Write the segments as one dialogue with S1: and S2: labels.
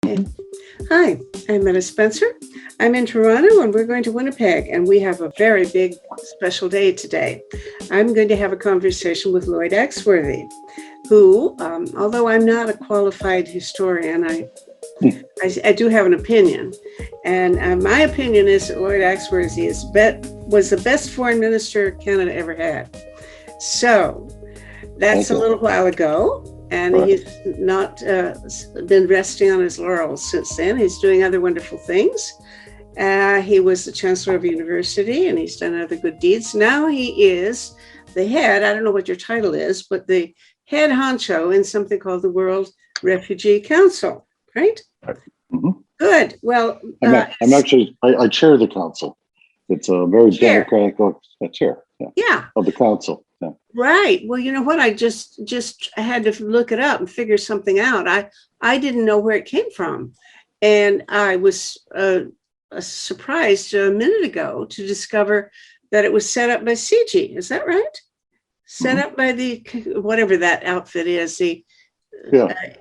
S1: Okay. Hi, I'm Metta Spencer. I'm in Toronto and we're going to Winnipeg, and we have a very big special day today. I'm going to have a conversation with Lloyd Axworthy, who, although I'm not a qualified historian, I do have an opinion. And my opinion is that Lloyd Axworthy was the best foreign minister Canada ever had. So that's a little while ago. And he's not been resting on his laurels since then. He's doing other wonderful things. He was the chancellor of a university, and he's done other good deeds. Now he is the head, I don't know what your title is, but the head honcho in something called the World Refugee Council, right?
S2: Mm-hmm.
S1: Good. Well,
S2: I'm actually, I chair the council. It's a very democratic chair of the council. Yeah.
S1: Right. Well, you know what? I just had to look it up and figure something out. I didn't know where it came from. And I was surprised a minute ago to discover that it was set up by CG. Is that right? Set up by the, whatever that outfit is.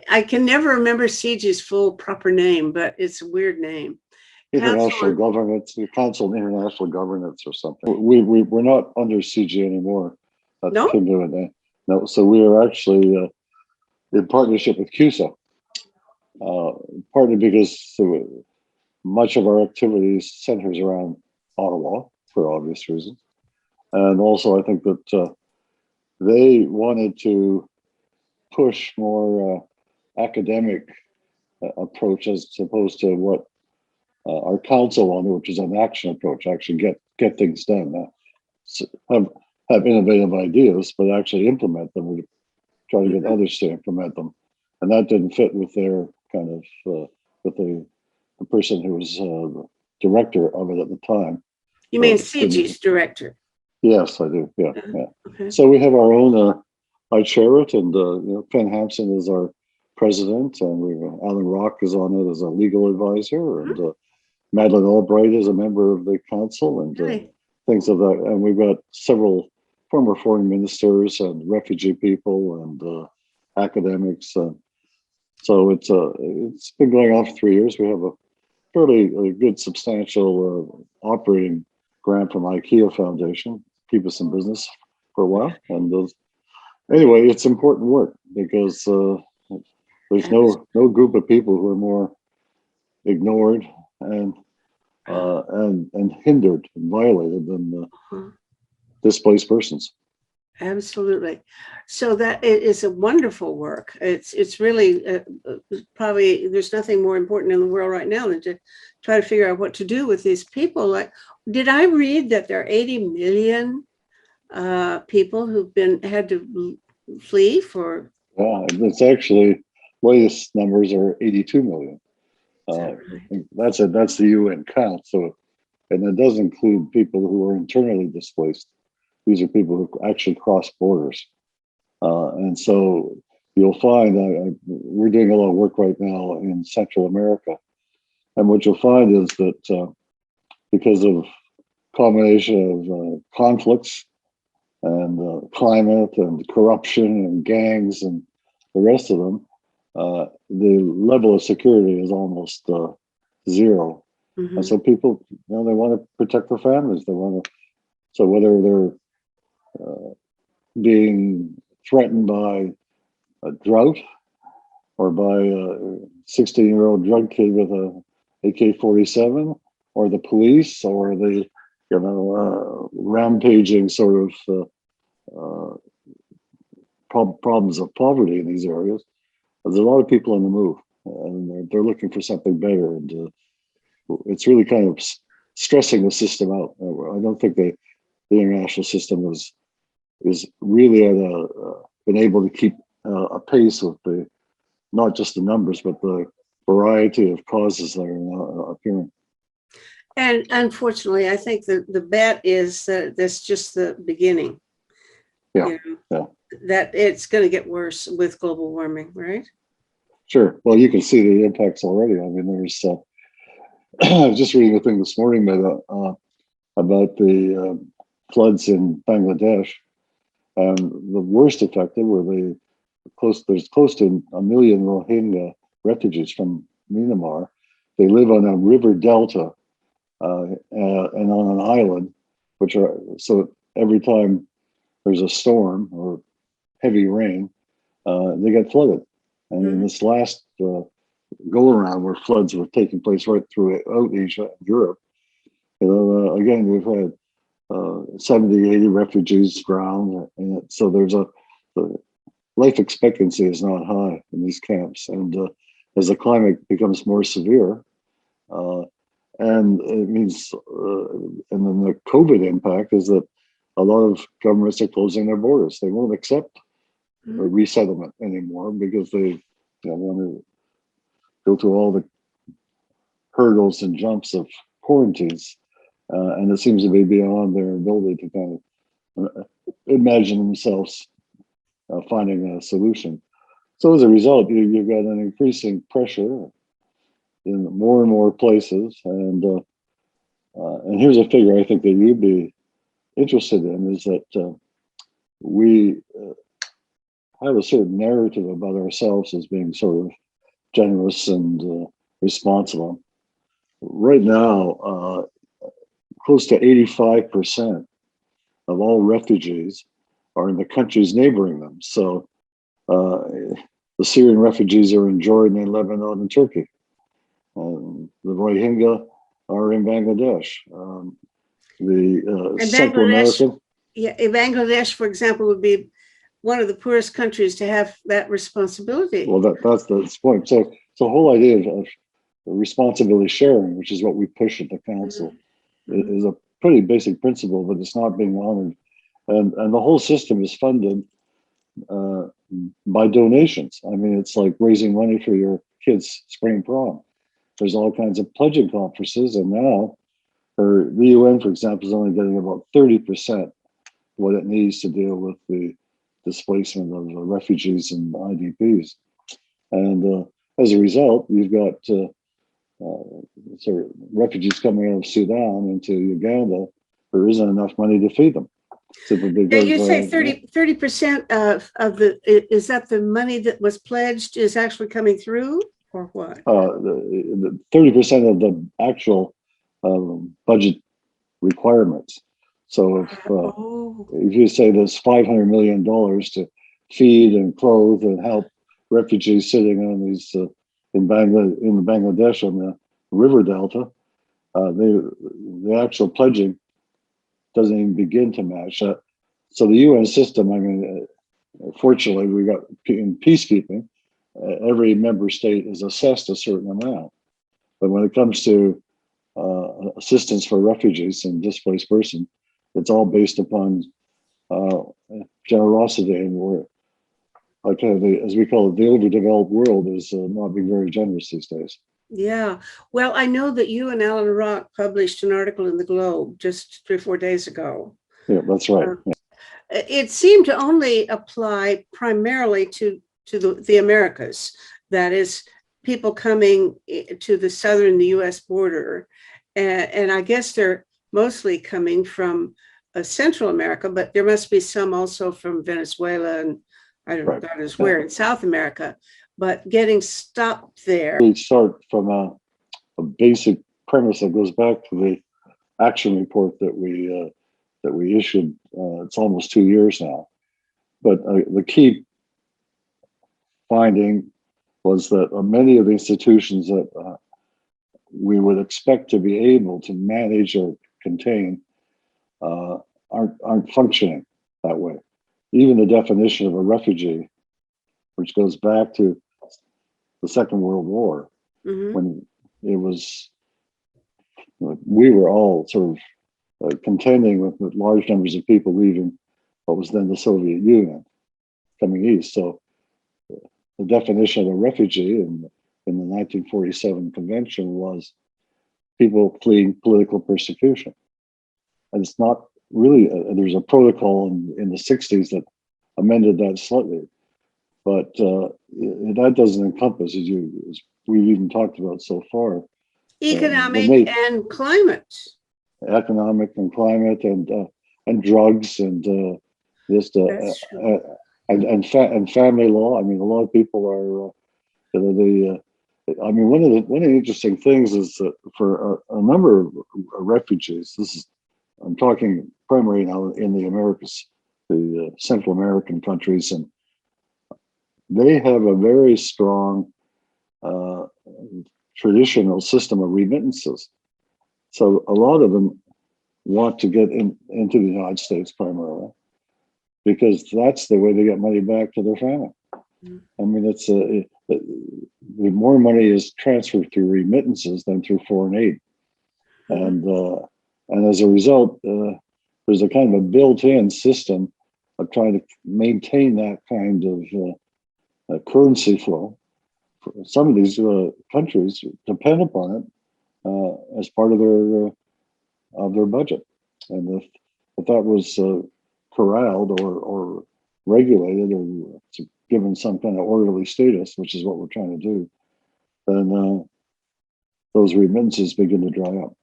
S1: I can never remember CG's full proper name, but it's a weird name.
S2: International Governance, the Council of International Governance or something. We're not under CG anymore.
S1: No?
S2: No, so we are actually in partnership with CUSA, partly because much of our activities centers around Ottawa for obvious reasons. And also I think that they wanted to push more academic approach as opposed to what our council wanted, which is an action approach, actually get things done. Have innovative ideas, but actually implement them. We try to get others to implement them, and that didn't fit with their kind of with the person who was director of it at the time.
S1: You mean CG's director?
S2: Yes, I do. Yeah.
S1: Okay.
S2: So we have our own. I chair it, and Ken Hampson is our president, and Alan Rock is on it as a legal advisor, and Madeleine Albright is a member of the council, and things of that. And we've got several former foreign ministers and refugee people and academics. So it's been going on for 3 years. We have a fairly good, substantial operating grant from IKEA Foundation, keep us in business for a while. And anyway, it's important work because there's no group of people who are more ignored and hindered and violated than displaced persons.
S1: Absolutely. So that is a wonderful work. It's really probably there's nothing more important in the world right now than to try to figure out what to do with these people. Like, did I read that there are 80 million people who've had to flee for?
S2: Yeah, it's actually latest numbers are 82 million. That's the UN count. So, and it does include people who are internally displaced. These are people who actually cross borders. And so you'll find we're doing a lot of work right now in Central America. And what you'll find is that because of combination of conflicts and climate and corruption and gangs and the rest of them, the level of security is almost zero. And so people, they want to protect their families. So whether they're being threatened by a drought or by a 16-year-old drug kid with a AK-47, or the police, or the rampaging sort of problems of poverty in these areas, there's a lot of people on the move, and they're looking for something better, and it's really kind of stressing the system out. I don't think the international system is really been able to keep a pace with not just the numbers, but the variety of causes that are now appearing.
S1: And unfortunately, I think the bet is that that's just the beginning.
S2: Yeah.
S1: That it's going to get worse with global warming, right?
S2: Sure. Well, you can see the impacts already. I mean, there's. I was just reading a thing this morning about the floods in Bangladesh, and the worst affected were there's close to 1 million Rohingya refugees from Myanmar. They live on a river delta and on an island, which are so every time there's a storm or heavy rain, they get flooded. And in this last go around where floods were taking place right throughout Asia and Europe, again, we've had 70, 80 refugees drowned. And so the life expectancy is not high in these camps. And as the climate becomes more severe, and it means, and then the COVID impact is that a lot of governments are closing their borders. They won't accept a resettlement anymore because they want to go through all the hurdles and jumps of quarantines. And it seems to be beyond their ability to kind of imagine themselves finding a solution. So as a result, you've got an increasing pressure in more and more places. And here's a figure I think that you'd be interested in, is that we have a certain narrative about ourselves as being sort of generous and responsible. Right now, close to 85% of all refugees are in the countries neighboring them. So the Syrian refugees are in Jordan, Lebanon, and Turkey. The Rohingya are in Bangladesh. The Central American.
S1: Yeah, Bangladesh, for example, would be one of the poorest countries to have that responsibility.
S2: Well, that's the point. So the whole idea of responsibility sharing, which is what we push at the council, is a pretty basic principle, but it's not being honored. And the whole system is funded by donations. I mean, it's like raising money for your kids' spring prom. There's all kinds of pledging conferences, and now the UN, for example, is only getting about 30% what it needs to deal with the displacement of refugees and IDPs. And as a result, you've got sort of refugees coming out of Sudan into Uganda. There isn't enough money to feed them.
S1: Because, you say 30% of the, is that the money that was pledged is actually coming through, or what?
S2: The 30% of the actual budget requirements. So if you say there's $500 million to feed and clothe and help refugees sitting on these in Bangladesh on the river delta, the actual pledging doesn't even begin to match. So the UN system, I mean, fortunately, we got in peacekeeping, every member state is assessed a certain amount. But when it comes to assistance for refugees and displaced persons, it's all based upon generosity, and we're like as we call it, the overdeveloped world is not being very generous these days.
S1: Yeah, well, I know that you and Alan Rock published an article in the Globe just 3 or 4 days ago.
S2: Yeah, that's right.
S1: It seemed to only apply primarily to the Americas. That is, people coming to the southern U.S. border, and I guess they're mostly coming from Central America, but there must be some also from Venezuela and I don't know, God knows where in South America. But getting stopped there.
S2: We start from a basic premise that goes back to the action report that we issued. It's almost 2 years now. But the key finding was that many of the institutions that we would expect to be able to manage or contain aren't functioning that way. Even the definition of a refugee, which goes back to the Second World War, when it was, we were all sort of contending with large numbers of people leaving what was then the Soviet Union, coming east. So the definition of a refugee in the 1947 convention was people fleeing political persecution. And it's not really, there's a protocol in the 60s that amended that slightly. But that doesn't encompass, as we've even talked about so far,
S1: economic and climate.
S2: Economic and climate and drugs and just and family law. I mean, a lot of people are I mean, one of the interesting things is that for a number of refugees, I'm talking primarily now in the Americas, the Central American countries, and they have a very strong uh, traditional system of remittances. So a lot of them want to get into the United States primarily because that's the way they get money back to their family. I mean, the more money is transferred through remittances than through foreign aid, and as a result, there's a kind of a built-in system of trying to maintain that kind of currency flow. Some of these countries depend upon it as part of their budget, and if that was corralled or regulated or given some kind of orderly status, which is what we're trying to do, then those remittances begin to dry up.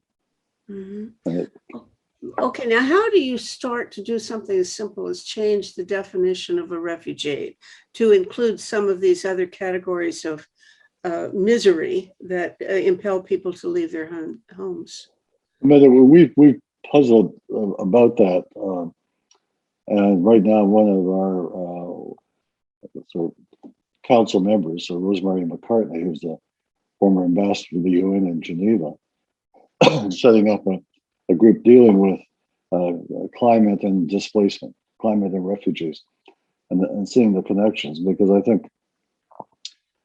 S1: Okay, now how do you start to do something as simple as change the definition of a refugee to include some of these other categories of misery that impel people to leave their homes?
S2: We've puzzled about that, and right now one of our sort of council members, Rosemary McCartney, who's the former ambassador to the UN in Geneva, setting up a group dealing with climate and displacement, climate and refugees, and seeing the connections, because I think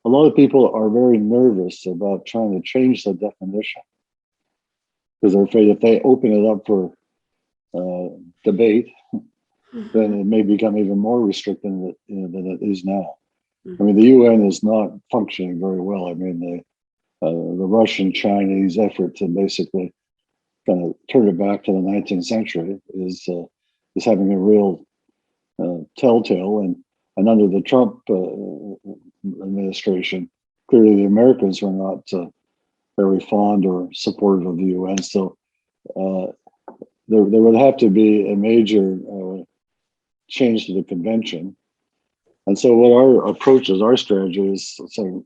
S2: a lot of people are very nervous about trying to change the definition because they're afraid if they open it up for debate, then it may become even more restricted than it is now. I mean, the UN is not functioning very well. I mean, the Russian-Chinese effort to basically kind of turn it back to the 19th century is having a real telltale. And under the Trump administration, clearly the Americans were not very fond or supportive of the UN. So there would have to be a major change to the convention. And so what our approach is, our strategy is saying,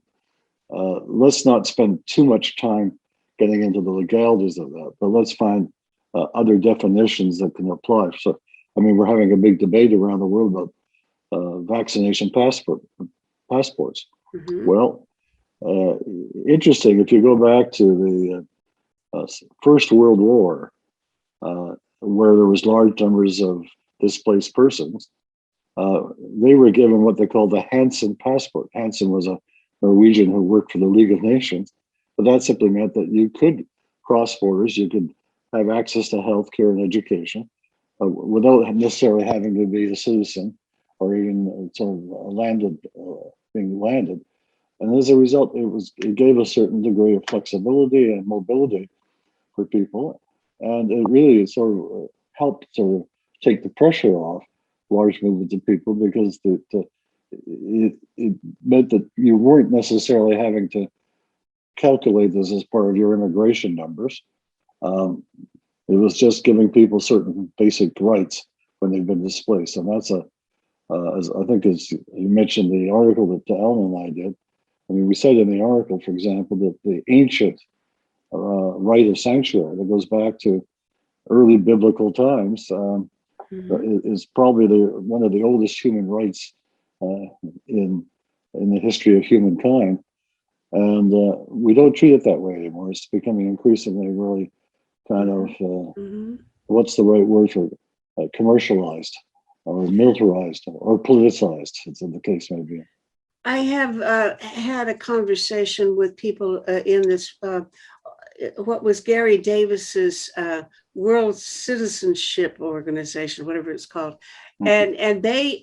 S2: let's not spend too much time getting into the legalities of that, but let's find other definitions that can apply. So, I mean, we're having a big debate around the world about vaccination passports. Well, interesting, if you go back to the First World War, where there was large numbers of displaced persons, they were given what they called the Hansen passport. Hansen was a Norwegian who worked for the League of Nations, but that simply meant that you could cross borders, you could have access to healthcare and education without necessarily having to be a citizen or even sort of being landed. And as a result, it gave a certain degree of flexibility and mobility for people, and it really sort of helped sort of take the pressure off large movements of people, because it meant that you weren't necessarily having to calculate this as part of your immigration numbers. It was just giving people certain basic rights when they've been displaced, and that's as I think, as you mentioned, the article that Ellen and I did. I mean, we said in the article, for example, that the ancient right of sanctuary that goes back to early biblical times is probably one of the oldest human rights in the history of humankind, and we don't treat it that way anymore. It's becoming increasingly really kind of what's the right word for it? Commercialized or militarized or politicized, as the case may be.
S1: I have had a conversation with people in this, what was Gary Davis's World Citizenship Organization, whatever it's called. And they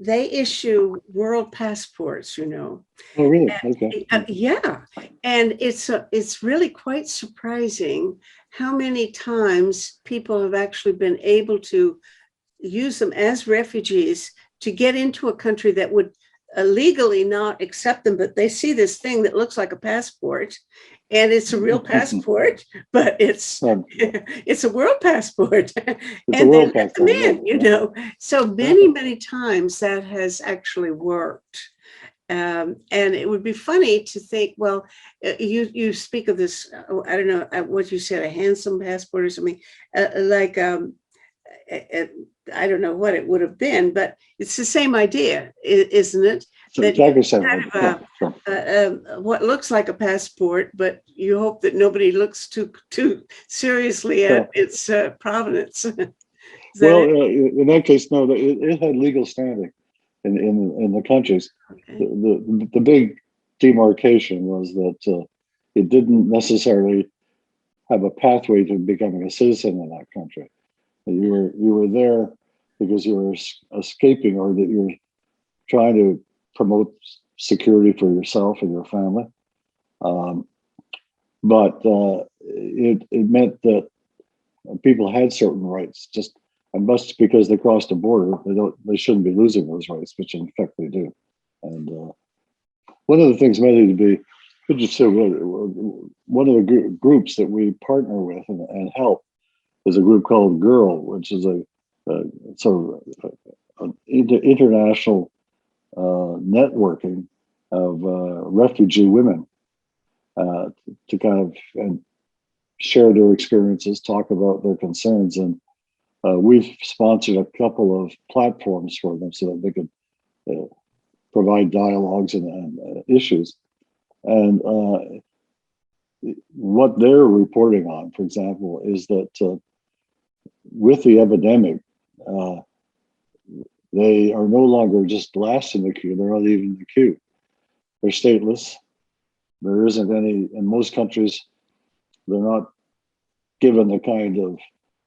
S1: issue world passports, you know.
S2: Oh, really? Okay.
S1: Yeah. And it's really quite surprising how many times people have actually been able to use them as refugees to get into a country that would legally not accept them, but they see this thing that looks like a passport, and it's a real passport, but it's a world passport. And they let them in, you know. So many times that has actually worked. And it would be funny to think, well, you speak of this, I don't know what you said, a handsome passport or something, like uh, I don't know what it would have been, but it's the same idea, isn't it?
S2: So
S1: That
S2: exactly same.
S1: kind
S2: Yeah,
S1: of
S2: sure.
S1: what looks like a passport, but you hope that nobody looks too seriously
S2: Yeah.
S1: at its provenance. Is that
S2: Well,
S1: it?
S2: in that case, no, it had legal standing in the countries.
S1: Okay.
S2: The big demarcation was that it didn't necessarily have a pathway to becoming a citizen in that country. You were there because you were escaping, or that you were trying to promote security for yourself and your family. Um, but it meant that people had certain rights, just and just because they crossed the border, they shouldn't be losing those rights, which in fact they do. And one of the things, Mehdi, to be could you say one of the groups that we partner with and help is a group called Girl, which is a sort of an international networking of refugee women to kind of and share their experiences, talk about their concerns, and we've sponsored a couple of platforms for them so that they could uh, provide dialogues and issues. And what they're reporting on, for example, is that with the epidemic, uh, they are no longer just last in the queue, they're not even in the queue. They're stateless. There isn't any, in most countries, they're not given the kind of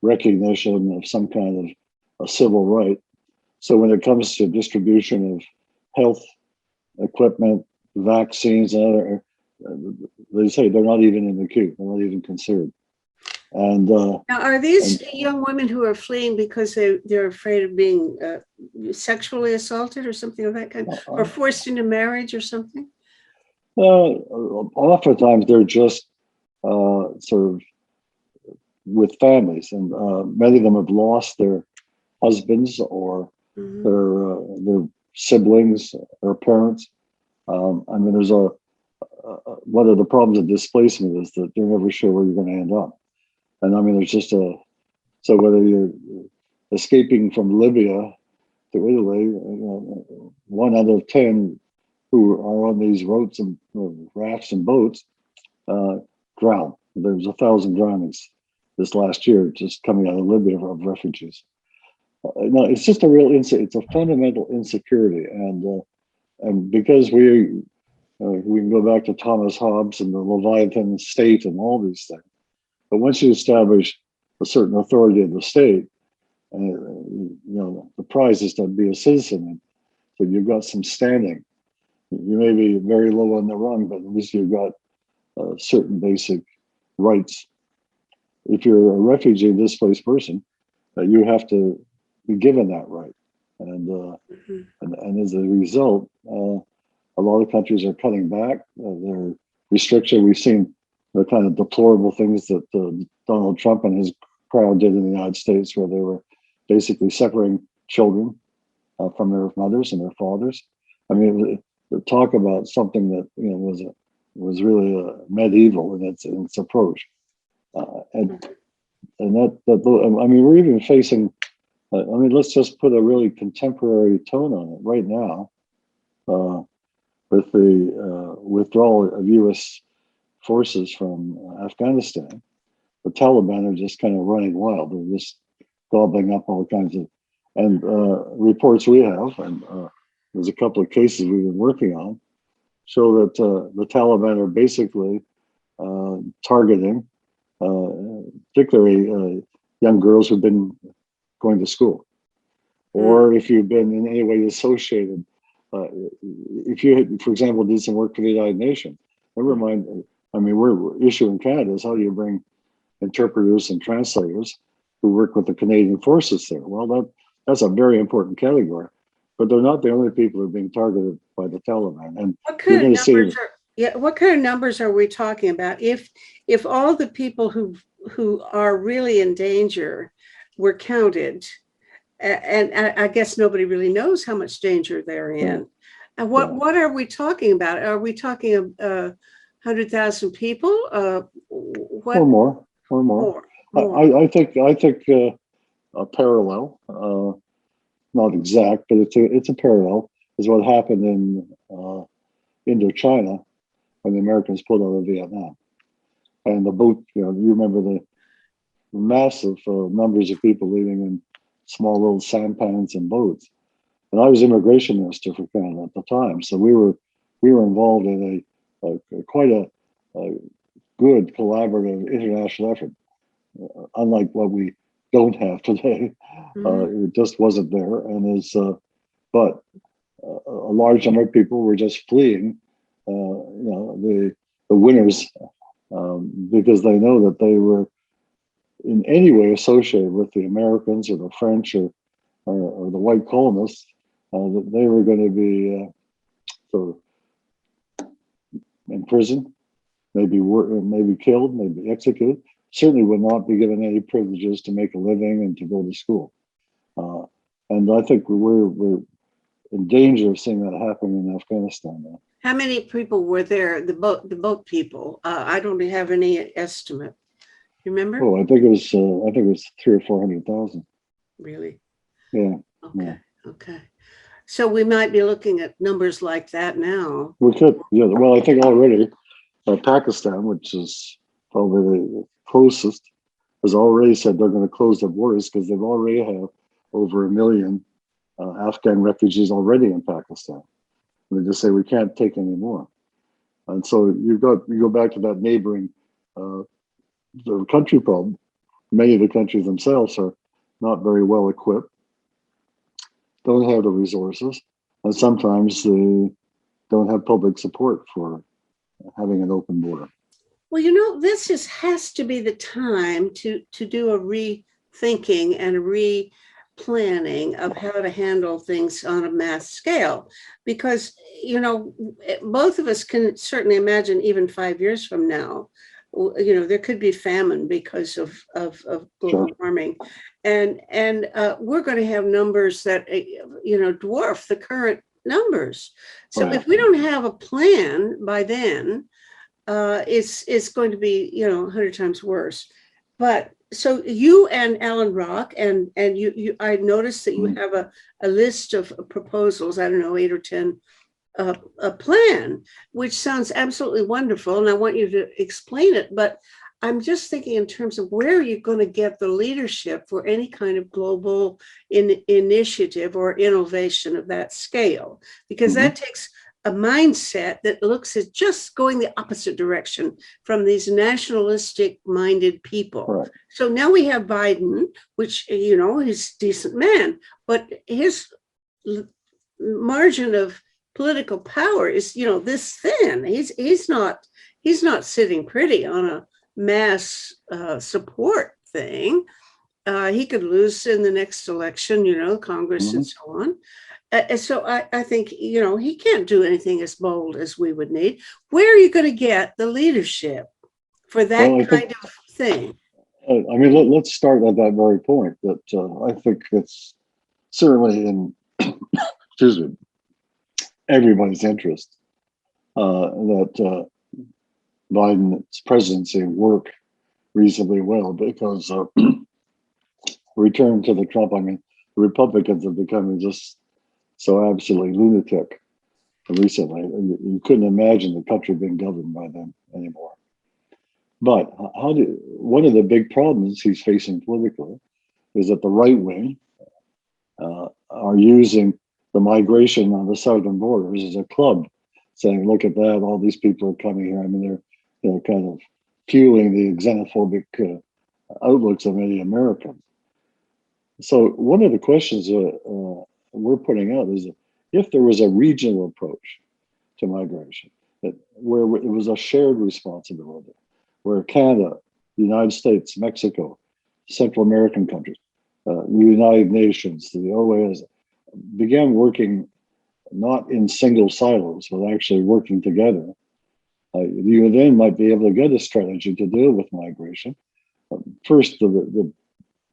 S2: recognition of some kind of a civil right. So when it comes to distribution of health equipment, vaccines, and other, they say they're not even in the queue. They're not even considered. And
S1: Now, are these young women who are fleeing because they're afraid of being sexually assaulted or something of that kind, or forced into marriage or something?
S2: Oftentimes they're just sort of with families, and many of them have lost their husbands or their siblings or parents. I mean, there's one of the problems of displacement is that they're never sure where you're going to end up. And I mean, there's just so whether you're escaping from Libya to Italy, 1 out of 10 who are on these boats and rafts and boats drown. There's 1,000 drownings this last year just coming out of Libya of refugees. No, it's just it's a fundamental insecurity, and because we can go back to Thomas Hobbes and the Leviathan state and all these things. But once you establish a certain authority of the state, the prize is to be a citizen. So you've got some standing. You may be very low on the rung, but at least you've got certain basic rights. If you're a refugee, displaced person, you have to be given that right. And as a result, a lot of countries are cutting back their restriction. We've seen the kind of deplorable things that Donald Trump and his crowd did in the United States, where they were basically separating children from their mothers and their fathers. I mean, talk about something that was really medieval in its approach, and that I mean, we're even facing. I mean, let's just put a really contemporary tone on it right now. With the withdrawal of U.S. forces from Afghanistan, the Taliban are just kind of running wild. They're just gobbling up all kinds of, and reports we have, and there's a couple of cases we've been working on, show that the Taliban are basically targeting, particularly young girls who've been going to school, or if you've been in any way associated. If you, for example, did some work for the United Nations, never mind. I mean, we're issue in Canada is how do you bring interpreters and translators who work with the Canadian forces there? Well, that's a very important category, but they're not the only people who are being targeted by the Taliban. And
S1: what kind of numbers what kind of numbers are we talking about? If all the people who are really in danger were counted, and I guess nobody really knows how much danger they're in. And
S2: Yeah.
S1: what are we talking about? Are we talking 100,000 people?
S2: Or
S1: What
S2: more, or more.
S1: more?
S2: I,
S1: More.
S2: I think a parallel, not exact, but it's a parallel, is what happened in Indochina when the Americans pulled out of Vietnam. And the boat, you remember the massive numbers of people living in small little sampans and boats. And I was immigration minister for Canada at the time, so we were involved in quite a good collaborative international effort, unlike what we don't have today.
S1: Mhm.
S2: It just wasn't there, and but a large number of people were just fleeing, the winners, because they know that they were in any way associated with the Americans or the French or the white colonists, that they were going to be sort of in prison, maybe killed, maybe executed. Certainly would not be given any privileges to make a living and to go to school. Uh, and I think we're in danger of seeing that happen in Afghanistan now.
S1: How many people were there? The boat people. I don't have any estimate. You remember?
S2: Oh, I think it was 300,000 or 400,000.
S1: Really?
S2: Yeah, yeah.
S1: Okay. Okay. So we might be looking at numbers like that now.
S2: We could, yeah. Well, I think already Pakistan, which is probably the closest, has already said they're going to close their borders because they've already have over 1 million Afghan refugees already in Pakistan. And they just say we can't take any more. And so you go back to that neighboring uh, the country problem. Many of the countries themselves are not very well equipped, don't have the resources, and sometimes they don't have public support for having an open border.
S1: Well, this has to be the time to do a rethinking and a replanning of how to handle things on a mass scale, because both of us can certainly imagine even 5 years from now, there could be famine because of global
S2: Sure.
S1: warming, and we're going to have numbers that dwarf the current numbers. So
S2: Right.
S1: if we don't have a plan by then, it's going to be 100 times worse. But so you and Alan Rock and you I noticed that you
S2: Mm.
S1: have a list of proposals. I don't know, 8 or 10, a plan, which sounds absolutely wonderful, and I want you to explain it. But I'm just thinking in terms of where are you going to get the leadership for any kind of global initiative or innovation of that scale, because
S2: Mm-hmm.
S1: that takes a mindset that looks at just going the opposite direction from these nationalistic minded people.
S2: Right.
S1: So now we have Biden, which he's a decent man, but his margin of political power is this thin. He's not sitting pretty on a mass support thing. He could lose in the next election, Congress
S2: Mm-hmm.
S1: and so on. So I think he can't do anything as bold as we would need. Where are you going to get the leadership for that
S2: Well, I
S1: kind
S2: think,
S1: of thing?
S2: I mean, let's start at that very point that I think it's certainly in, excuse me, everybody's interest that Biden's presidency work reasonably well because return to the Trump, I mean, the Republicans have become just so absolutely lunatic recently. You couldn't imagine the country being governed by them anymore. But one of the big problems he's facing politically is that the right wing are using the migration on the southern borders as a club, saying, "Look at that! All these people are coming here." I mean, they're kind of fueling the xenophobic outlooks of many Americans. So one of the questions we're putting out is if there was a regional approach to migration, where it was a shared responsibility, where Canada, the United States, Mexico, Central American countries, the United Nations, the OAS, began working not in single silos, but actually working together, you then might be able to get a strategy to deal with migration. First, the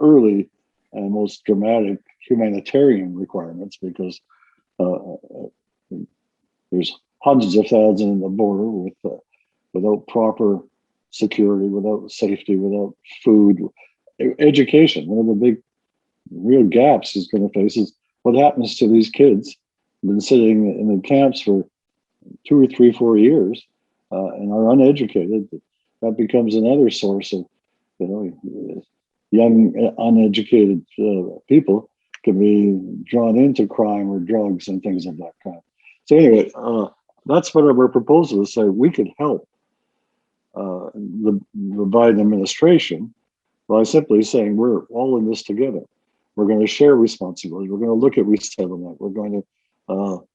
S2: early and most dramatic humanitarian requirements, because there's hundreds of thousands on the border without proper security, without safety, without food, education. One of the big real gaps is going to face is what happens to these kids who've been sitting in the camps for 2 or 3, 4 years and are uneducated. That becomes another source of, young uneducated people can be drawn into crime or drugs and things of that kind. So anyway, that's what our proposal is. Say we could help the Biden administration by simply saying we're all in this together. We're going to share responsibility. We're going to look at resettlement. We're going to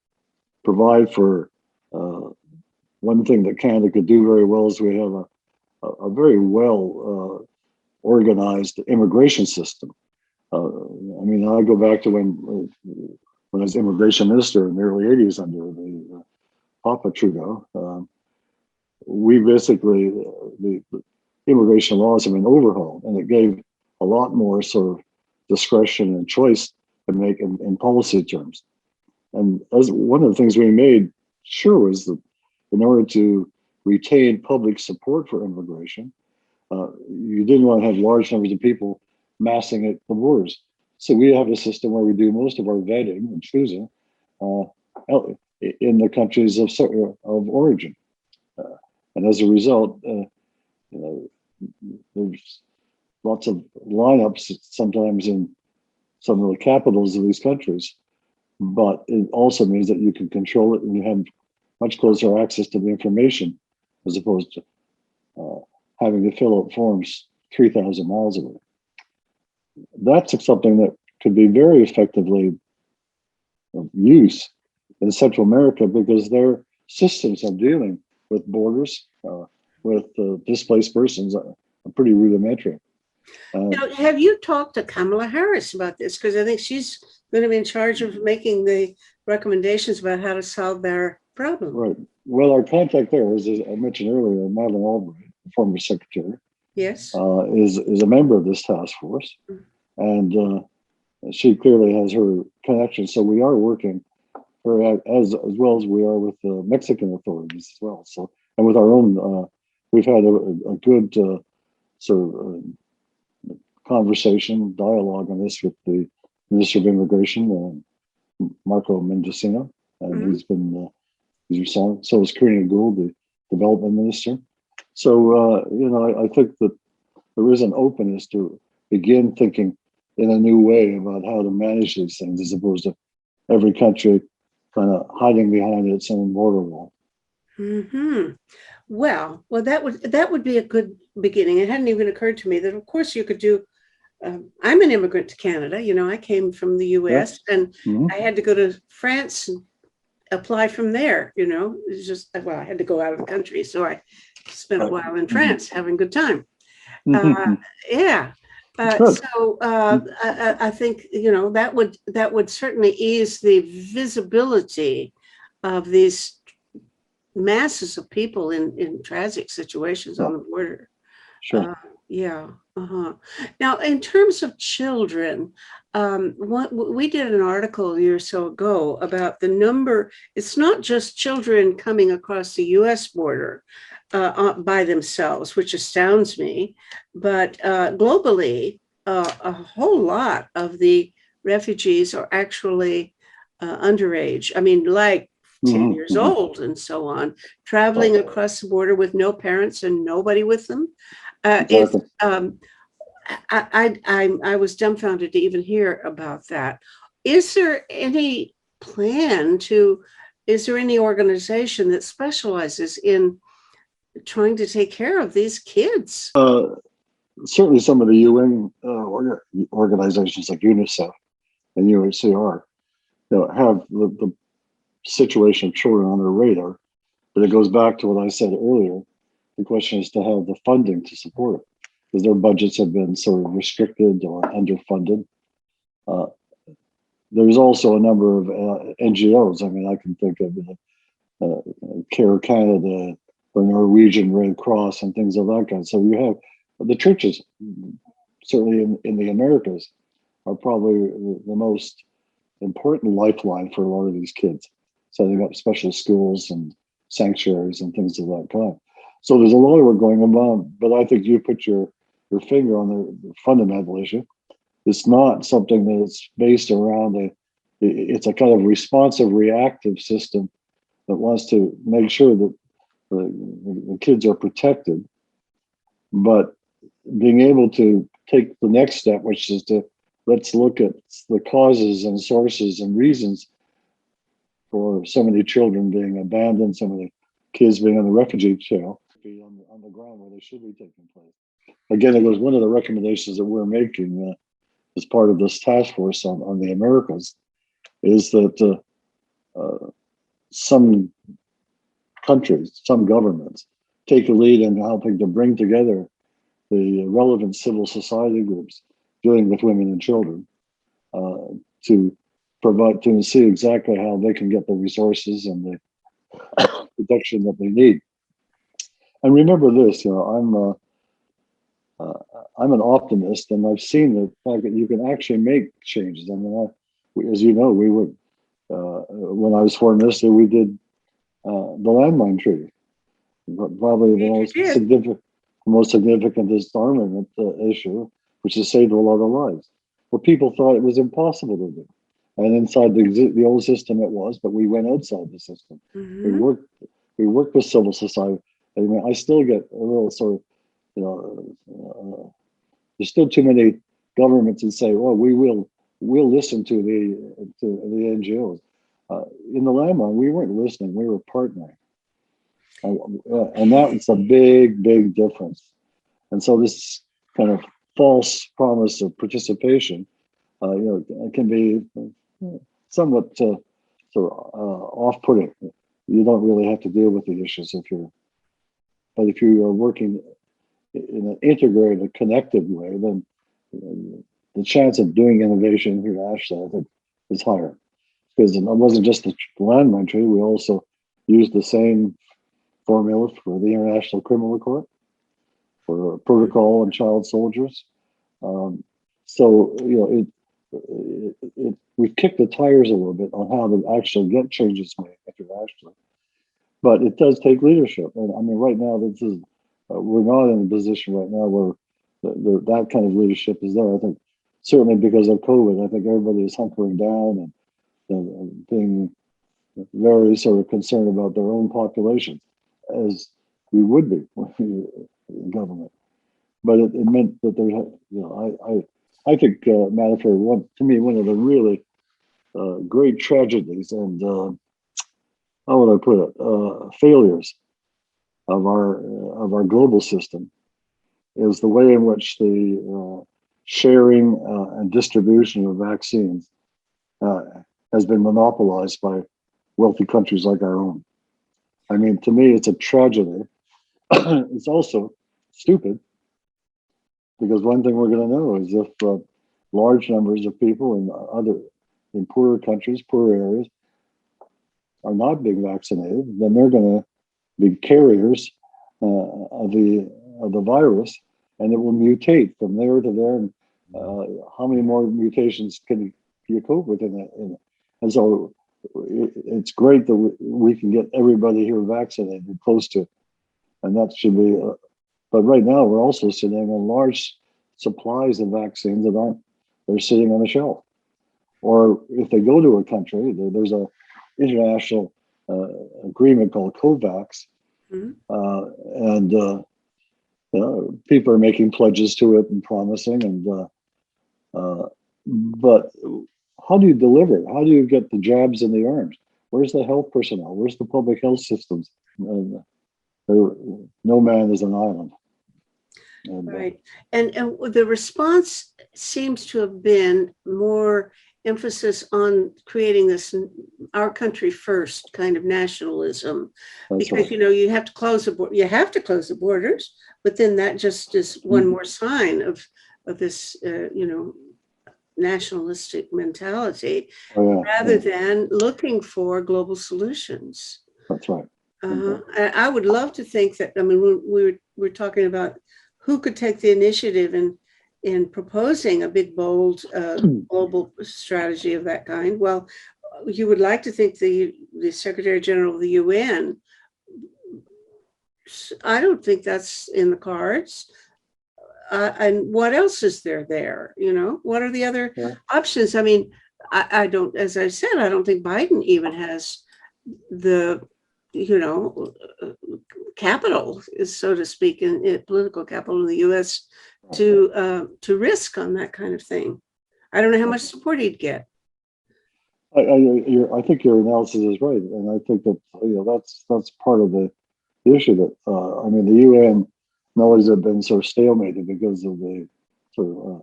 S2: provide for one thing that Canada could do very well is we have a very well organized immigration system. I mean, I go back to when I was immigration minister in the early '80s under the Papa Trudeau. We basically the immigration laws have been overhauled, and it gave a lot more sort of discretion and choice to make in policy terms. And as one of the things we made sure was that in order to retain public support for immigration, you didn't want to have large numbers of people massing at the borders. So we have a system where we do most of our vetting and choosing in the countries of origin. And as a result, there's lots of lineups sometimes in some of the capitals of these countries, but it also means that you can control it and you have much closer access to the information as opposed to having to fill out forms 3,000 miles away. That's something that could be very effectively used in Central America because their systems of dealing with borders, with displaced persons are pretty rudimentary.
S1: Now, have you talked to Kamala Harris about this? Because I think she's going to be in charge of making the recommendations about how to solve their problem.
S2: Right. Well, our contact there is, as I mentioned earlier, Madeleine Albright, the former secretary.
S1: Yes.
S2: Is a member of this task force, and she clearly has her connections. So we are working as well as we are with the Mexican authorities as well. So and with our own, we've had a good sort of conversation, dialogue on this with the Minister of Immigration, Marco Mendocino, and he's been he's responded. So is Karina Gould, the Development Minister. So I think that there is an openness to begin thinking in a new way about how to manage these things, as opposed to every country kind of hiding behind its own border wall.
S1: Mm-hmm. Well, that would be a good beginning. It hadn't even occurred to me that, of course, you could do. I'm an immigrant to Canada. I came from the U.S. and I had to go to France and apply from there. It's just I had to go out of the country, so I spent a while in France having a good time. Yeah. So I think that would certainly ease the visibility of these masses of people in tragic situations on the border.
S2: Sure.
S1: Now, in terms of children, we did an article a year or so ago about the number. It's not just children coming across the U.S. border by themselves, which astounds me, but globally, a whole lot of the refugees are actually underage. I mean, like 10 years old and so on, traveling across the border with no parents and nobody with them.
S2: Exactly.
S1: I was dumbfounded to even hear about that. Is there any is there any organization that specializes in trying to take care of these kids?
S2: Certainly some of the UN organizations like UNICEF and UNHCR have the situation of children on their radar, but it goes back to what I said earlier. The question is to have the funding to support it, because their budgets have been sort of restricted or underfunded. There's also a number of NGOs. I mean, I can think of Care Canada, the Norwegian Red Cross, and things of that kind. So you have the churches, certainly in the Americas, are probably the most important lifeline for a lot of these kids. setting up special schools and sanctuaries and things of that kind. So there's a lot of work going on, but I think you put your finger on the fundamental issue. It's not something that's based around it's a kind of responsive, reactive system that wants to make sure that the kids are protected, but being able to take the next step, which is to let's look at the causes and sources and reasons for so many children being abandoned, so many kids being on the refugee jail, on the ground where they should be taking place. Again, it was one of the recommendations that we're making as part of this task force on the Americas, is that some countries, some governments, take a lead in helping to bring together the relevant civil society groups dealing with women and children to provide, to see exactly how they can get the resources and the protection that they need. And remember this, I'm an optimist, and I've seen the fact that you can actually make changes. I mean, as you know, we were when I was foreign minister, we did the landmine treaty, probably the most significant disarmament issue, which has saved a lot of lives. Well, people thought it was impossible to do, and inside the old system it was, but we went outside the system.
S1: Mm-hmm.
S2: We worked with civil society. I mean, I still get a little sort of, there's still too many governments that say, "Well, we'll listen to the NGOs." In the landmine, we weren't listening; we were partnering, and that was a big, big difference. And so this kind of false promise of participation, can be somewhat sort of off-putting. You don't really have to deal with the issues if you are working in an integrated, connected way, then the chance of doing innovation internationally, I think, is higher. Because it wasn't just the landmine treaty, we also used the same formula for the International Criminal Court, for protocol on child soldiers. We've kicked the tires a little bit on how to actually get changes made internationally. But it does take leadership. And I mean, right now, we're not in a position right now where that kind of leadership is there. I think certainly because of COVID, I think everybody is hunkering down and being very sort of concerned about their own populations, as we would be in government. But it meant that there's, I think, Metta, to me, one of the really great tragedies and how would I put it, failures of our global system is the way in which the sharing and distribution of vaccines has been monopolized by wealthy countries like our own. I mean, to me, it's a tragedy. It's also stupid, because one thing we're going to know is if large numbers of people in poorer countries, poorer areas, are not being vaccinated, then they're going to be carriers of the virus, and it will mutate from there to there. And how many more mutations can you cope with in that? And so it's great that we can get everybody here vaccinated close to, and that should be. But right now, we're also sitting on large supplies of vaccines they're sitting on a shelf. Or if they go to a country, there's a international agreement called COVAX, mm-hmm. And people are making pledges to it and promising, but how do you deliver it? How do you get the jabs in the arms? Where's the health personnel? Where's the public health systems? No man is an island.
S1: Right. And the response seems to have been more emphasis on creating this our country first kind of nationalism. That's because, right. You have to close the borders, but then that just is one more sign of this, nationalistic mentality, rather than looking for global solutions.
S2: That's right.
S1: I would love to think that, we're talking about who could take the initiative in proposing a big, bold global strategy of that kind. Well, you would like to think the the Secretary General of the UN. I don't think that's in the cards. And what else is there? What are the other options? I mean, I don't, as I said, I don't think Biden even has the, capital, so to speak, in political capital in the U.S. to risk on that kind of thing. I don't know how much support he'd get.
S2: I think your analysis is right, and I think that that's part of the issue. That the UN always have been sort of stalemated because of the sort of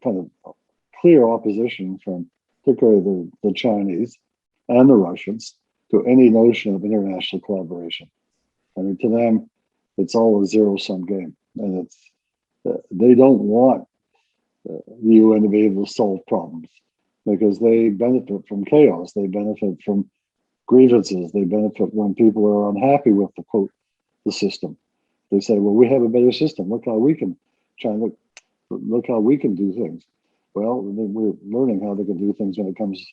S2: kind of clear opposition from particularly the Chinese and the Russians to any notion of international collaboration. I mean, to them, it's all a zero-sum game, and they don't want the UN to be able to solve problems because they benefit from chaos. They benefit from grievances. They benefit when people are unhappy with the system. They say, well, we have a better system. Look how we can look how we can do things. Well, we're learning how they can do things when it comes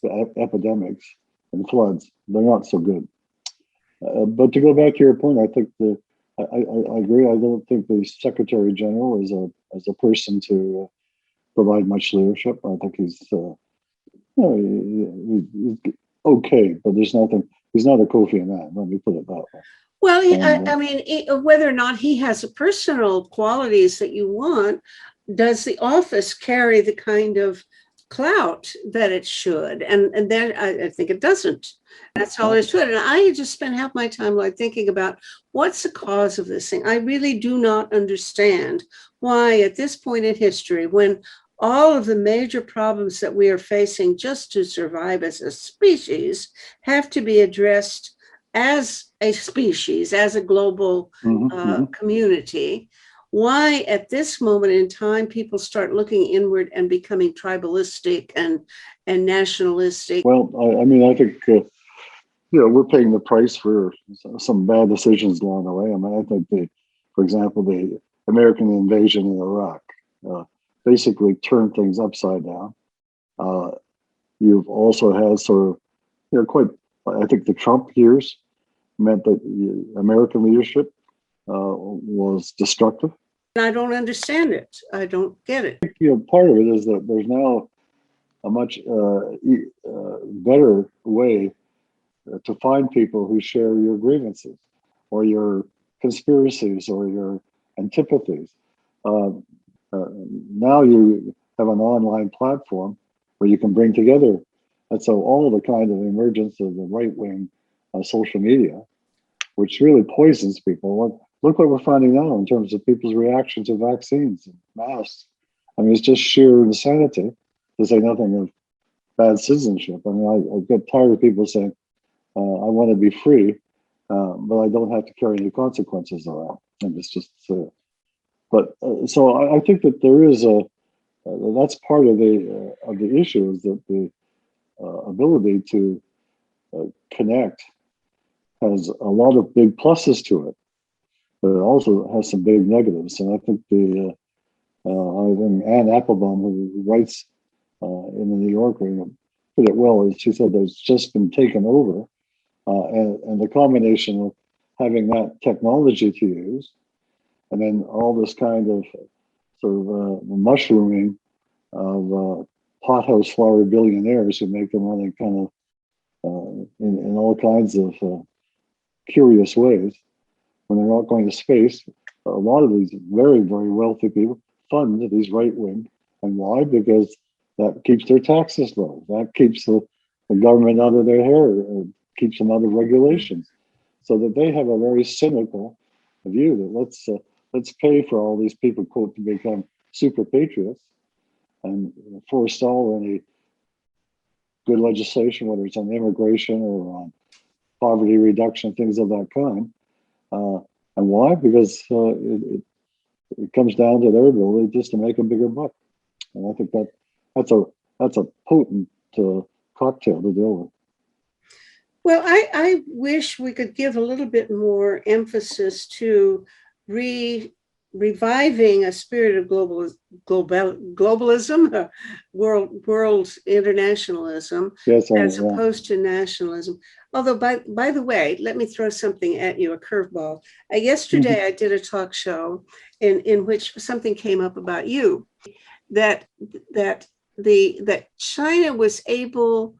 S2: to epidemics and floods. They're not so good. But to go back to your point, I think I agree. I don't think the Secretary General is a person to provide much leadership. I think he's okay, but there's nothing. He's not a Kofi Annan. Let me put it that way.
S1: Well, I mean, whether or not he has personal qualities that you want, does the office carry the kind of clout that it should? And then I think it doesn't. That's all there's to it. And I just spent half my time thinking about what's the cause of this thing. I really do not understand why at this point in history, when all of the major problems that we are facing just to survive as a species have to be addressed as a species, as a global community, why at this moment in time people start looking inward and becoming tribalistic and nationalistic.
S2: Well, I think we're paying the price for some bad decisions along the way. I mean, I think for example, the American invasion in Iraq basically turned things upside down. You've also had sort of quite. I think the Trump years meant that American leadership was destructive.
S1: I don't understand it. I don't get it.
S2: Part of it is that there's now a much better way to find people who share your grievances or your conspiracies or your antipathies. Now you have an online platform where you can bring together. And so all of the kind of emergence of the right-wing social media, which really poisons people. Look what we're finding now in terms of people's reaction to vaccines and masks. I mean, it's just sheer insanity, to say nothing of bad citizenship. I mean, I get tired of people saying, I want to be free, but I don't have to carry any consequences around. And it's just, so I think that there is that's part of the issue, is that the ability to connect has a lot of big pluses to it, but it also has some big negatives. And I think I think Anne Applebaum, who writes in the New Yorker, put it well. She said that it's just been taken over, and the combination of having that technology to use, and then all this kind of sort of mushrooming of hothouse flower billionaires who make their money kind of in all kinds of curious ways. When they're not going to space, a lot of these very, very wealthy people fund these right wing. And why? Because that keeps their taxes low. That keeps the government out of their hair, keeps them out of regulations. So that they have a very cynical view that let's pay for all these people, quote, to become super patriots and forestall any good legislation, whether it's on immigration or on poverty reduction, things of that kind. And why? Because it comes down to their ability just to make a bigger buck. And I think that's a potent cocktail to deal with.
S1: Well, I wish we could give a little bit more emphasis to reviving a spirit of globalism, world internationalism,
S2: Yes,
S1: as
S2: yeah.
S1: opposed to nationalism. Although, by the way, let me throw something at you, a curveball. Yesterday, I did a talk show in which something came up about you, that that that China was able,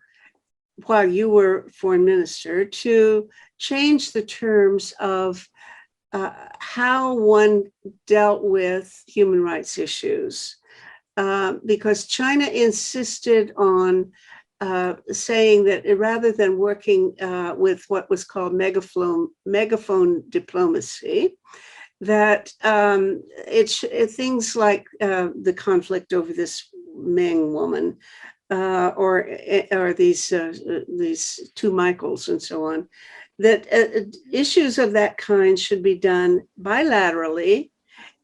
S1: while you were foreign minister, to change the terms of how one dealt with human rights issues, because China insisted on saying that rather than working with what was called megaphone diplomacy, that things like the conflict over this Ming woman, or these two Michaels and so on, that issues of that kind should be done bilaterally,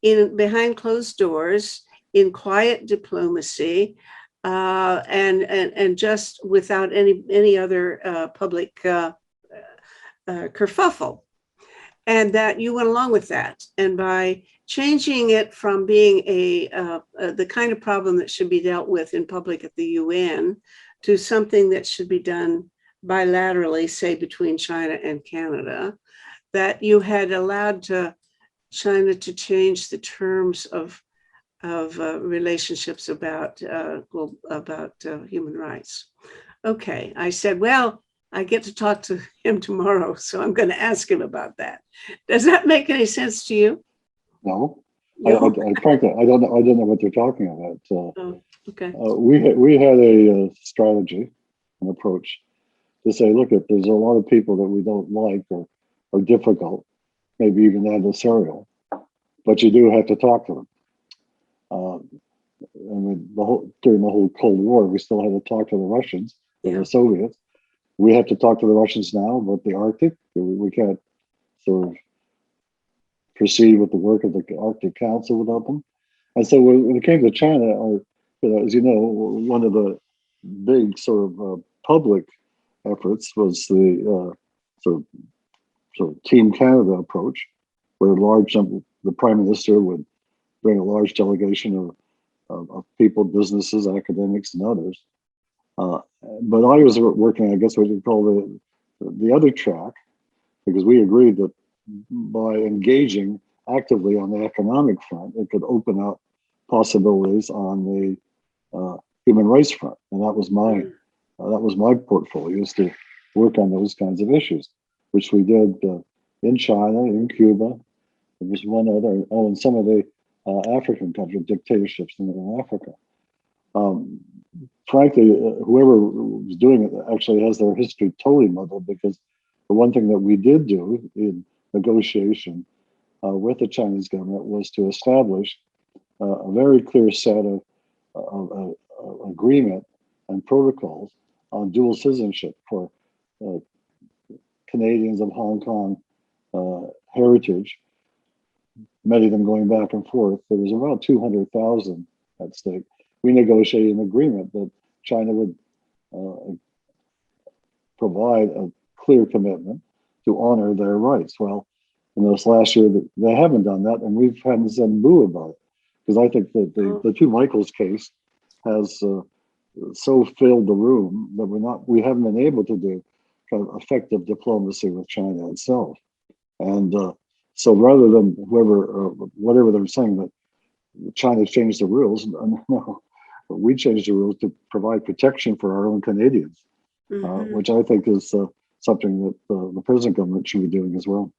S1: in behind closed doors, in quiet diplomacy, and just without any other public kerfuffle. And that you went along with that, and by changing it from being the kind of problem that should be dealt with in public at the UN to something that should be done bilaterally, say between China and Canada, that you had allowed China to change the terms of relationships about human rights. Okay, I said, well, I get to talk to him tomorrow, so I'm going to ask him about that. Does that make any sense to you?
S2: No,
S1: No?
S2: frankly, I don't know. I don't know what you're talking about.
S1: Oh, okay.
S2: We had a strategy, an approach to say, look, if there's a lot of people that we don't like or difficult, maybe even adversarial, but you do have to talk to them. I mean, during the whole Cold War, we still had to talk to the Russians and the Soviets. We have to talk to the Russians now about the Arctic. We can't sort of proceed with the work of the Arctic Council without them. And so when it came to China, as you know, one of the big sort of public efforts was the sort of Team Canada approach, where the Prime Minister would bring a large delegation of people, businesses, academics, and others. But I was working, I guess, what you call the other track, because we agreed that by engaging actively on the economic front, it could open up possibilities on the human rights front, and that was my portfolio, is to work on those kinds of issues, which we did in China, in Cuba. There was one other, in some of the African countries, dictatorships in Middle Africa. Frankly, whoever was doing it actually has their history totally muddled, because the one thing that we did do in negotiation with the Chinese government was to establish a very clear set of agreement and protocols on dual citizenship for Canadians of Hong Kong heritage, many of them going back and forth. There was about 200,000 at stake. We negotiated an agreement that China would provide a clear commitment to honor their rights. Well, in this last year, they haven't done that, and we've had some boo about it, because I think that the two Michaels case has so filled the room that we haven't been able to do kind of effective diplomacy with China itself. And so rather than whatever they're saying that China changed the rules, no, we changed the rules to provide protection for our own Canadians, which I think is something that the present government should be doing as well.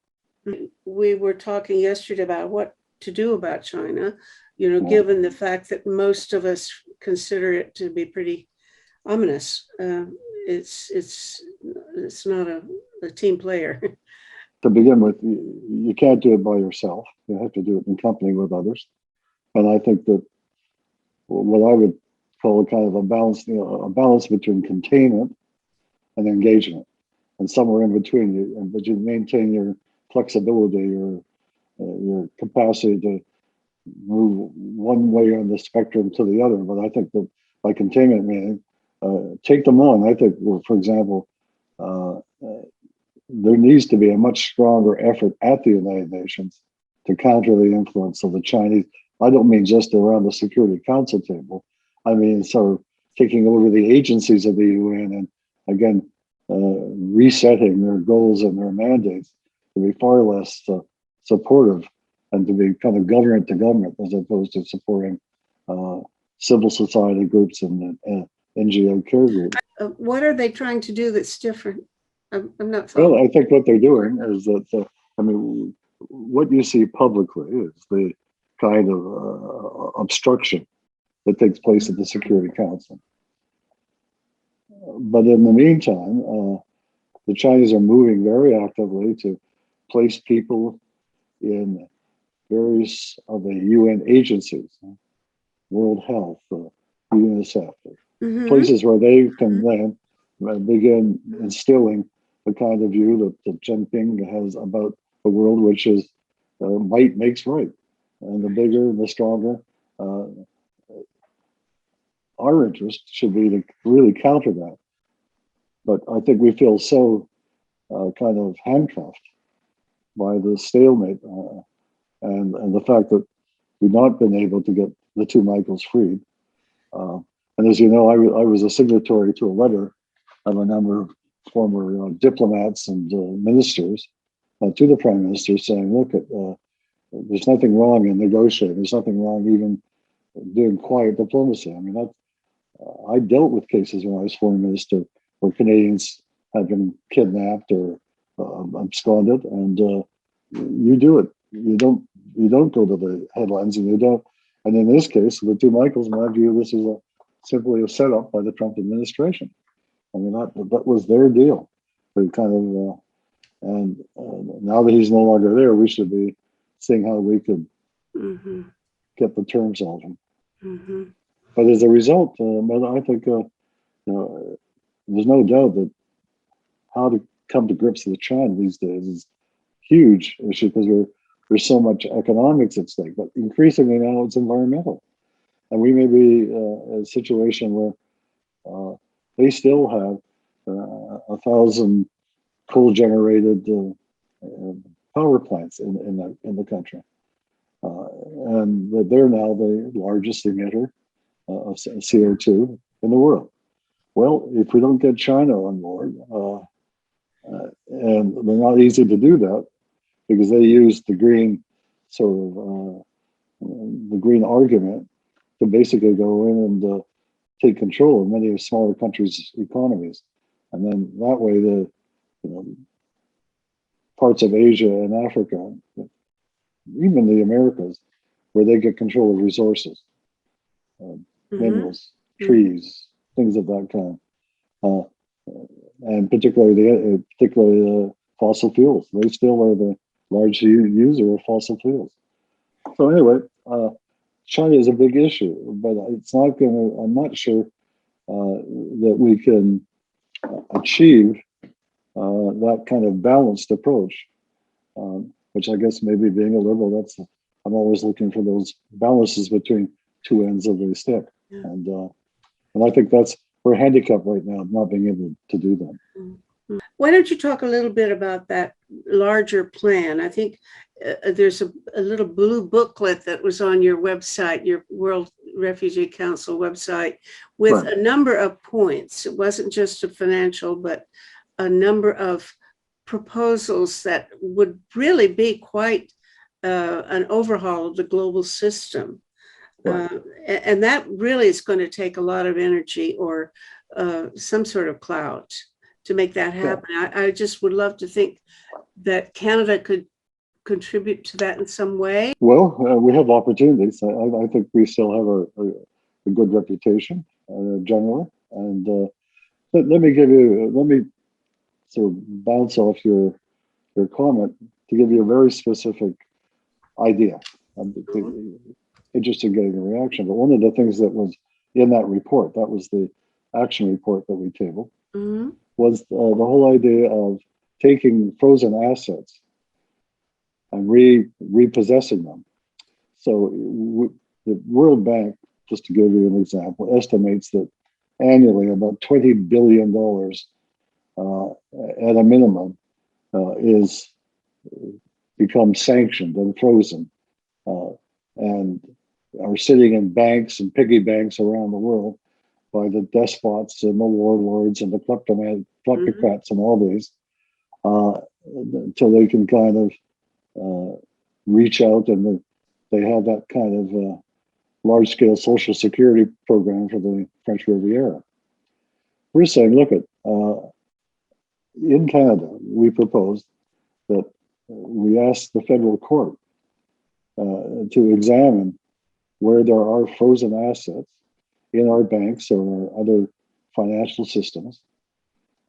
S1: We were talking yesterday about what to do about China, given the fact that most of us consider it to be pretty ominous. It's not a team player.
S2: To begin with, you can't do it by yourself. You have to do it in company with others. And I think that what I would call kind of a balance between containment and engagement, and somewhere in between, but you maintain your flexibility, your capacity to move one way on the spectrum to the other. But I think that by containment meaning, take them on. I think, for example, there needs to be a much stronger effort at the United Nations to counter the influence of the Chinese. I don't mean just around the Security Council table. I mean sort of taking over the agencies of the UN and again resetting their goals and their mandates to be far less supportive and to be kind of government to government as opposed to supporting civil society groups and NGO care groups.
S1: What are they trying to do that's different? I'm not
S2: following.
S1: Well,
S2: I think what they're doing is that, I mean, what you see publicly is the kind of obstruction that takes place at the Security Council. But in the meantime, the Chinese are moving very actively to place people in various of the UN agencies, World Health, UNICEF, places where they can then begin instilling the kind of view that Jinping has about the world, which is might makes right. And the bigger, the stronger. Our interest should be to really counter that. But I think we feel so kind of handcuffed by the stalemate and the fact that we've not been able to get the two Michaels freed. And as you know, I was a signatory to a letter of a number of former diplomats and ministers to the Prime Minister saying, look, there's nothing wrong in negotiating. There's nothing wrong even doing quiet diplomacy. I mean, I dealt with cases when I was foreign minister where Canadians had been kidnapped or absconded, and you do it. You don't go to the headlines, and you don't. And in this case, the two Michaels, in my view, this is simply a setup by the Trump administration. I mean, that was their deal. They kind of, and now that he's no longer there, we should be seeing how we could get the terms of him. But as a result, I think there's no doubt that how to come to grips with China these days is a huge issue because there's so much economics at stake. But increasingly now it's environmental, and we may be in a situation where they still have 1,000 coal-generated power plants in the country, and that they're now the largest emitter of CO2 in the world. Well, if we don't get China on board, and they're not easy to do that because they use the green sort of the green argument to basically go in and take control of many of smaller countries' economies, and then that way the parts of Asia and Africa, even the Americas, where they get control of resources, minerals, trees, things of that kind, and particularly fossil fuels. They still are the large user of fossil fuels. So anyway, China is a big issue, but it's not going to. I'm not sure that we can achieve that kind of balanced approach, which I guess maybe being a liberal, I'm always looking for those balances between two ends of the stick, and I think we're handicapped right now, not being able to do that.
S1: Why don't you talk a little bit about that larger plan? I think there's a little blue booklet that was on your website, your World Refugee Council website, with a number of points. It wasn't just a financial, but a number of proposals that would really be quite an overhaul of the global system. And that really is going to take a lot of energy or some sort of clout to make that happen. I just would love to think that Canada could contribute to that in some way.
S2: Well, we have opportunities. I think we still have a good reputation generally. And let me sort of bounce off your comment to give you a very specific idea. I'm interested in getting a reaction. But one of the things that was in that report, that was the action report that we tabled, was the whole idea of taking frozen assets and repossessing them. So the World Bank, just to give you an example, estimates that annually about $20 billion at a minimum is become sanctioned and frozen, and are sitting in banks and piggy banks around the world by the despots and the warlords and the kleptocrats and all these, until they can kind of reach out, and they have that kind of large-scale social security program for the French Riviera. We're saying, look at in Canada, we proposed that we ask the federal court to examine where there are frozen assets in our banks or our other financial systems,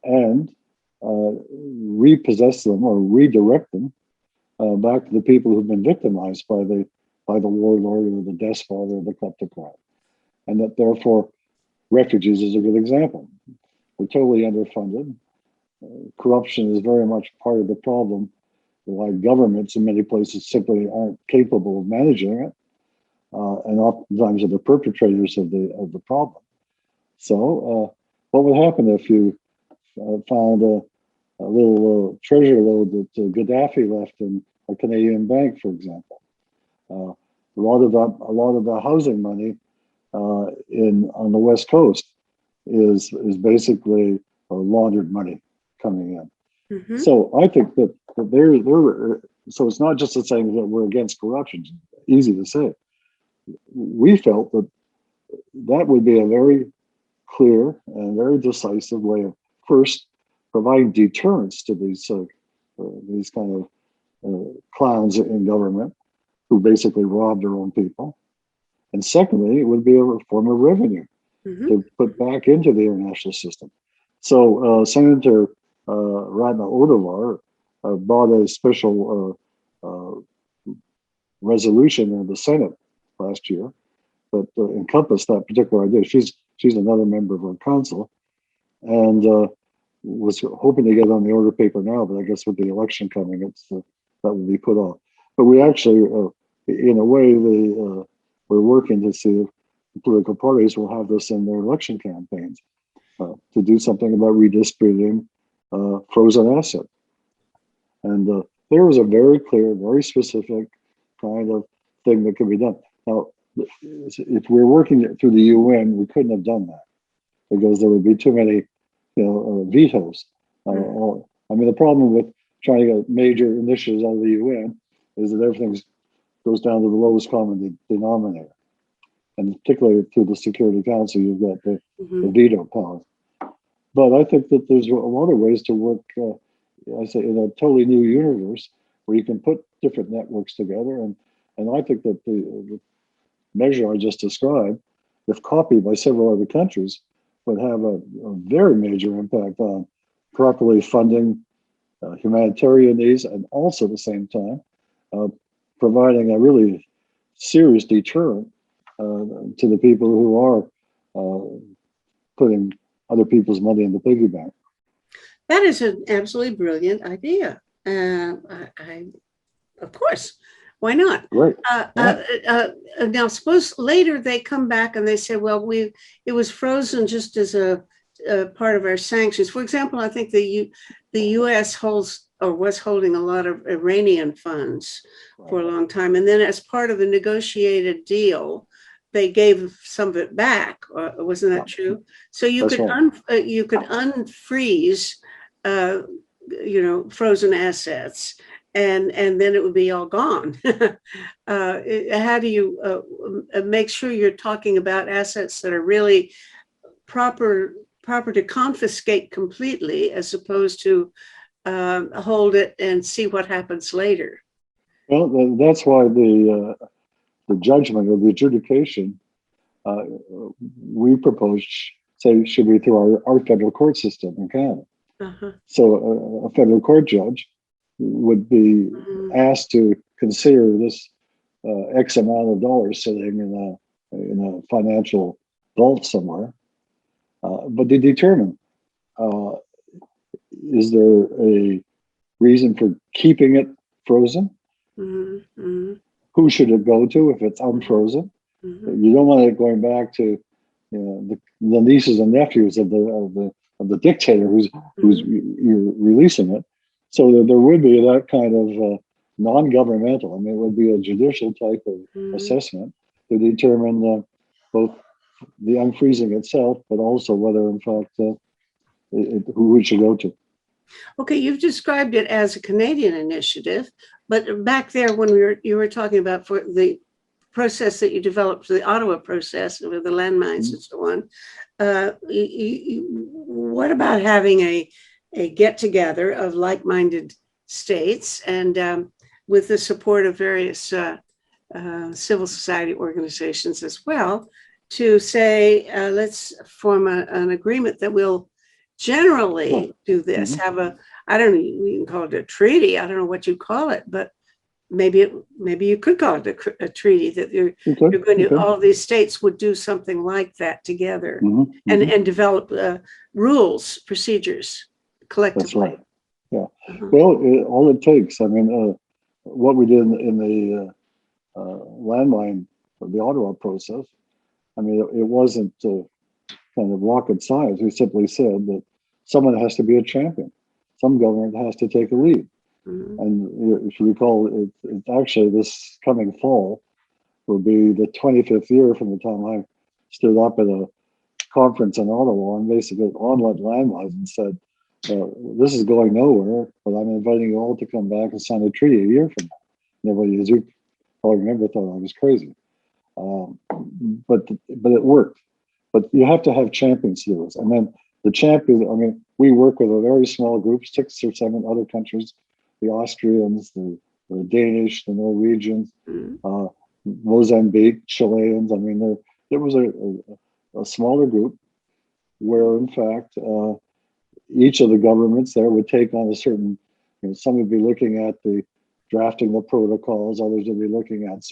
S2: and repossess them or redirect them back to the people who've been victimized by the warlord or the despot or the kleptocrat, and that therefore refugees is a good example. We're totally underfunded. Corruption is very much part of the problem, why governments in many places simply aren't capable of managing it, and oftentimes are the perpetrators of the problem. So, what would happen if you found a little treasure load that Gaddafi left in a Canadian bank, for example? A lot of the housing money on the West Coast is basically laundered money coming in. Mm-hmm. So I think that so it's not just a saying that we're against corruption. It's easy to say. We felt that would be a very clear and very decisive way of first providing deterrence to these kind of clowns in government who basically rob their own people, and secondly, it would be a form of revenue to put back into the international system. So Senator Ratna Odavar brought a special resolution in the Senate last year that encompassed that particular idea. She's another member of our council, and was hoping to get on the order paper now, but I guess with the election coming, that will be put off. But we actually, in a way, we're working to see if the political parties will have this in their election campaigns to do something about redistributing frozen assets. And there was a very clear, very specific kind of thing that could be done. Now, if we're working through the UN, we couldn't have done that because there would be too many, vetoes. I mean, the problem with trying to get major initiatives out of the UN is that everything goes down to the lowest common denominator, and particularly through the Security Council, you've got the veto power. But I think that there's a lot of ways to work. I say in a totally new universe where you can put different networks together, and I think that the measure I just described, if copied by several other countries, would have a very major impact on properly funding humanitarian needs, and also at the same time providing a really serious deterrent to the people who are putting other people's money in the piggy bank.
S1: That is an absolutely brilliant idea. Of course, why not?
S2: Right.
S1: Now, suppose later they come back and they say, well, it was frozen just as a part of our sanctions. For example, I think the U.S. holds or was holding a lot of Iranian funds for a long time. And then as part of the negotiated deal, they gave some of it back. Wasn't that true? So you could unfreeze, frozen assets, and then it would be all gone. How do you make sure you're talking about assets that are really proper to confiscate completely, as opposed to hold it and see what happens later?
S2: Well, that's why the judgment or the adjudication we proposed should be through our federal court system in Canada. So a federal court judge would be asked to consider this X amount of dollars sitting in a financial vault somewhere, but they determine is there a reason for keeping it frozen? Who should it go to if it's unfrozen? You don't want it going back to the nieces and nephews of the dictator who's releasing it. So there would be that kind of non-governmental. I mean, it would be a judicial type of assessment to determine both the unfreezing itself, but also whether, in fact, who we should go to.
S1: Okay, you've described it as a Canadian initiative, but back there when you were talking about for the process that you developed, the Ottawa process with the landmines and so on, what about having a get together of like-minded states and with the support of various civil society organizations as well, to say, let's form an agreement that will generally do this, have I don't know, you can call it a treaty, I don't know what you call it, but maybe you could call it a treaty, that you're going to, all these states would do something like that together and develop rules, procedures collectively.
S2: That's right. Yeah. Well, all it takes, I mean, what we did in the landmine, the Ottawa process, I mean, it wasn't kind of rocket science. We simply said that someone has to be a champion. Some government has to take a lead. And if you recall, it actually this coming fall will be the 25th year from the time I stood up at a conference in Ottawa and basically on landmines and said, this is going nowhere, but I'm inviting you all to come back and sign a treaty a year from now. And everybody, as you probably remember, thought I was crazy. But it worked. But you have to have champions to do this. And then the champions, I mean, we work with a very small group, 6 or 7 other countries, the Austrians, the Danish, the Norwegians, Mozambique, Chileans. I mean, there was a smaller group where, in fact, each of the governments there would take on a certain, some would be looking at the drafting the protocols, others would be looking at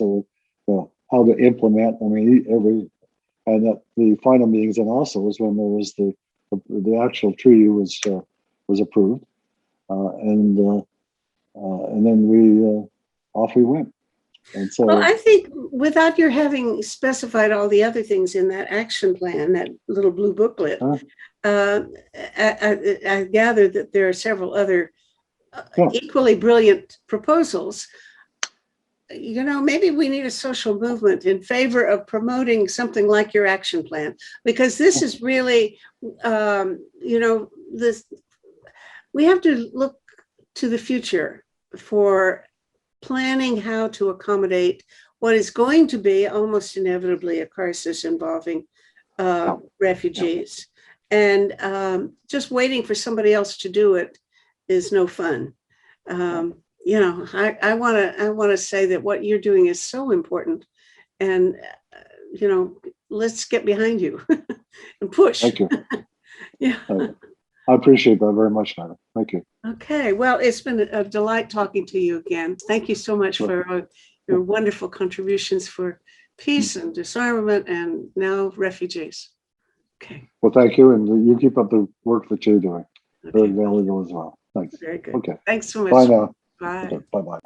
S2: how to implement. I mean, and at the final meetings in Oslo was when there was the actual treaty was approved, and then off we went. And so,
S1: well, I think without your having specified all the other things in that action plan, that little blue booklet, I gather that there are several other equally brilliant proposals. Maybe we need a social movement in favor of promoting something like your action plan, because this is really, this, we have to look to the future for planning how to accommodate what is going to be almost inevitably a crisis involving refugees. And just waiting for somebody else to do it is no fun. I want to say that what you're doing is so important, and let's get behind you and push.
S2: Thank you.
S1: Yeah.
S2: I appreciate that very much, Metta. Thank you.
S1: Okay. Well, it's been a delight talking to you again. Thank you so much for your wonderful contributions for peace and disarmament and now refugees. Okay.
S2: Well, thank you. And you keep up the work that you're doing. Okay. Very valuable as well. Thanks.
S1: Very good.
S2: Okay.
S1: Thanks so much.
S2: Bye now.
S1: Bye.
S2: Okay. Bye-bye.